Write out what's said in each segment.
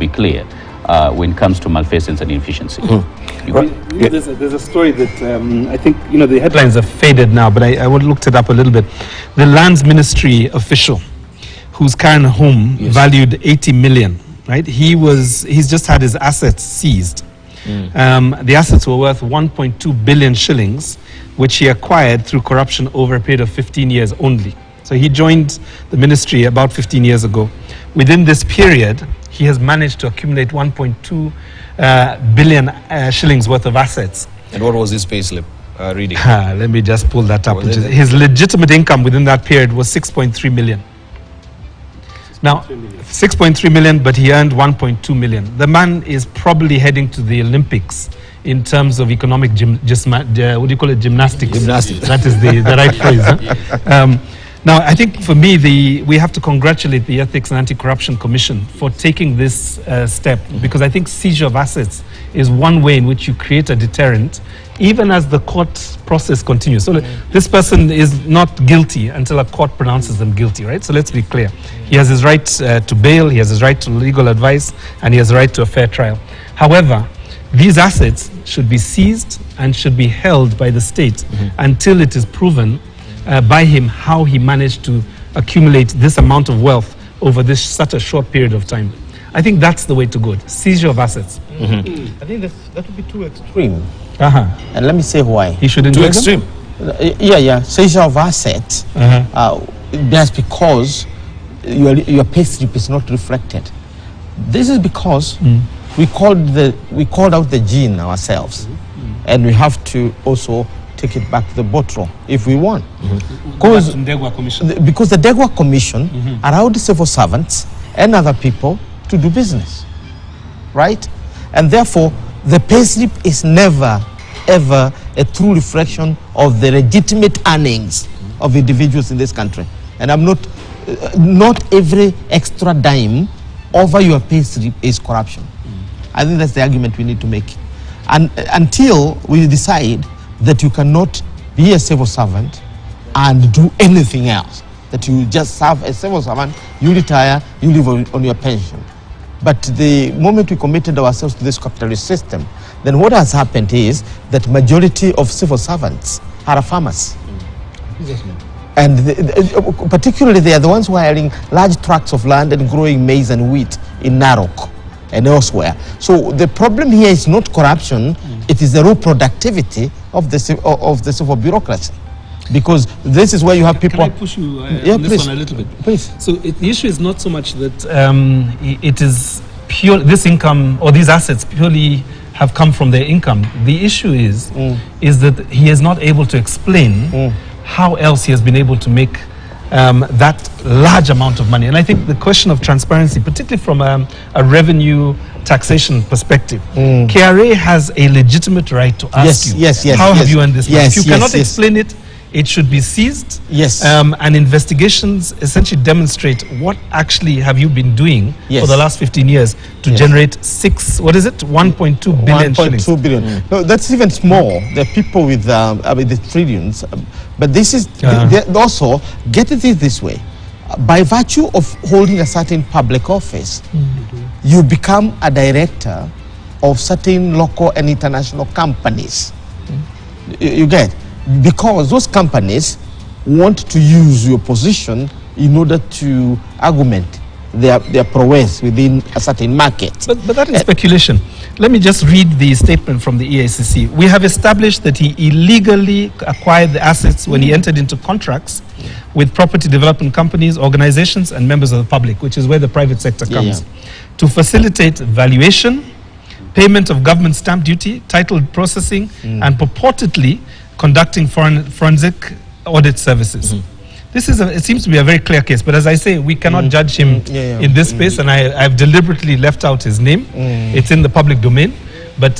be clear when it comes to malfeasance and inefficiency. There's a story that I think, the headlines have faded now, but I looked it up a little bit. The Lands Ministry official, whose current home valued 80 million, right? He's just had his assets seized. The assets were worth 1.2 billion shillings, which he acquired through corruption over a period of 15 years only. So he joined the ministry about 15 years ago. Within this period, he has managed to accumulate 1.2 billion shillings worth of assets. And what was his payslip reading? Let me just pull that up. His legitimate income within that period was 6.3 million. Now, 6.3 million, but he earned 1.2 million. The man is probably heading to the Olympics in terms of economic gymnastics. Gymnastics. That is the right phrase. Huh? Now, I think for me, we have to congratulate the Ethics and Anti-Corruption Commission for taking this step, because I think seizure of assets is one way in which you create a deterrent, even as the court process continues. So this person is not guilty until a court pronounces them guilty, right? So let's be clear. He has his right to bail, he has his right to legal advice, and he has a right to a fair trial. However, these assets should be seized and should be held by the state until it is proven by him how he managed to accumulate this amount of wealth over such a short period of time. I think that's the way to go. Seizure of assets. I think that would be too extreme. And let me say why. He shouldn't too extreme. Seizure of assets. That's because your payslip is not reflected. This is because we called out the gene ourselves, and we have to also take it back to the bottle if we want. Because the Degwa Commission allowed civil servants and other people to do business, right? And therefore, the payslip is never, ever a true reflection of the legitimate earnings of individuals in this country. And I'm not every extra dime over your payslip is corruption. I think that's the argument we need to make. And until we decide that you cannot be a civil servant and do anything else, that you just serve as a civil servant, you retire, you live on your pension. But the moment we committed ourselves to this capitalist system, then what has happened is that majority of civil servants are farmers. And particularly they are the ones who are having large tracts of land and growing maize and wheat in Narok and elsewhere. So the problem here is not corruption, it is the raw productivity of the civil bureaucracy. Because this is where you have people... Can I push you on this one a little bit? Please. So the issue is not so much that it is pure, this income or these assets purely have come from their income. The issue is that he is not able to explain how else he has been able to make that large amount of money. And I think the question of transparency, particularly from a revenue taxation perspective, KRA has a legitimate right to ask you, how have you earned this money? If you cannot explain it, it should be seized. And investigations essentially demonstrate what actually have you been doing for the last 15 years to generate 1.2 billion shillings. 1.2 billion. No, that's even small. There are people with the trillions. But this is also, get it this way. By virtue of holding a certain public office, you become a director of certain local and international companies. You get? Because those companies want to use your position in order to augment their prowess within a certain market. But that is speculation. Let me just read the statement from the EACC. We have established that he illegally acquired the assets when he entered into contracts with property development companies, organizations, and members of the public, which is where the private sector comes, to facilitate valuation, payment of government stamp duty, title processing, and purportedly conducting forensic audit services. It seems to be a very clear case, but as I say, we cannot judge him in this space, and I've deliberately left out his name. It's in the public domain, but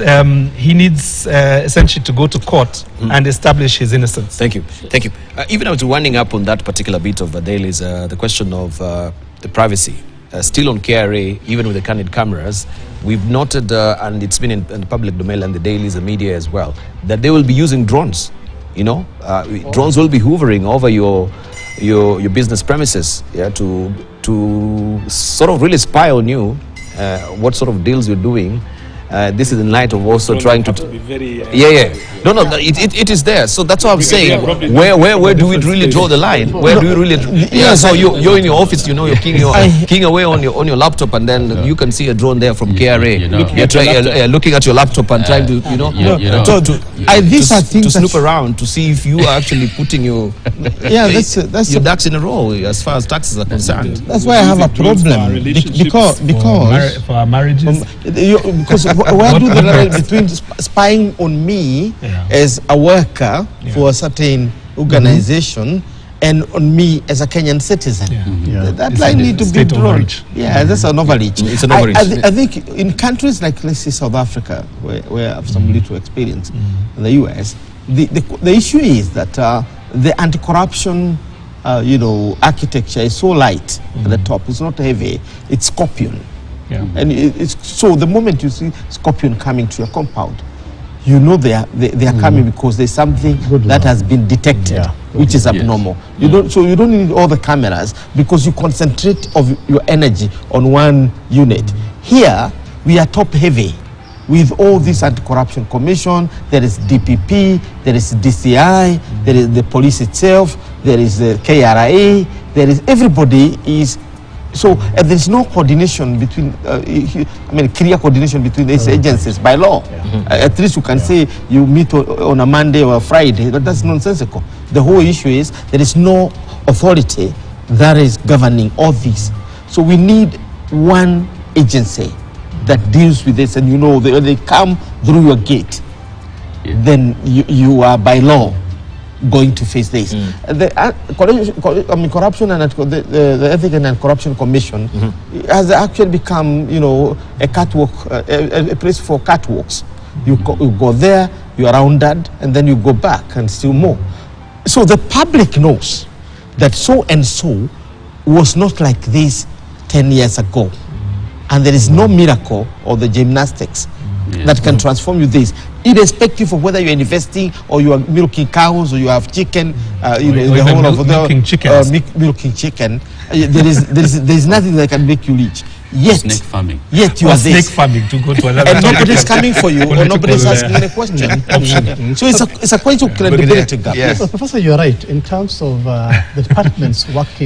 he needs essentially to go to court and establish his innocence. Thank you. Thank you. Even I was winding up on that particular bit of the dailies, the question of the privacy. Still on KRA, even with the candid cameras, we've noted, and it's been in the public domain and the dailies, the media as well, that they will be using drones. Drones will be hovering over your business premises, to sort of really spy on you what sort of deals you're doing. This is in light of also trying to be very, no, it is there. So that's what I'm saying. Where do we really draw the line? Where do we really? So you're in your office, you're keying away on your laptop, and then you can see a drone there from KRA. You're looking at your laptop and trying to these are things to snoop around to see if you are actually putting your your ducks in a row as far as taxes are concerned. That's why I have a problem because for our marriages. Because where do the line between spying on me as a worker for a certain organization and on me as a Kenyan citizen? That line needs to be drawn. That's an overreach. It's an overreach. I think in countries like, let's say, South Africa, where I have some little experience, in the US, the issue is that the anti-corruption architecture is so light at the top. It's not heavy. It's scorpion. And so the moment you see scorpion coming to your compound, you know they are coming because there's something that has been detected, which is abnormal. You don't need all the cameras because you concentrate of your energy on one unit. Here we are top heavy with all this anti-corruption commission. There is DPP, there is DCI, there is the police itself, there is the KRA, there is everybody is. So there's no coordination between, clear coordination between these agencies by law. At least you can say you meet on a Monday or a Friday, but that's nonsensical. The whole issue is there is no authority that is governing all this. So we need one agency that deals with this, and they come through your gate, then you are by law going to face this. The corruption and the Ethics and Corruption Commission has actually become, a catwalk, a place for catwalks. You go there, you are rounded, and then you go back and still more. So the public knows that so and so was not like this 10 years ago, and there is no miracle or the gymnastics that can transform you this, irrespective of whether you're investing or you are milking cows or you have chicken, the whole of milking chickens. Milking chicken. There is nothing that can make you rich. Yet, snake farming. Yet you are snake this. farming, to go to another. And nobody's coming for you, or nobody's asking a question. So it's a question of credibility gap. Yes. Professor, you're right in terms of the departments working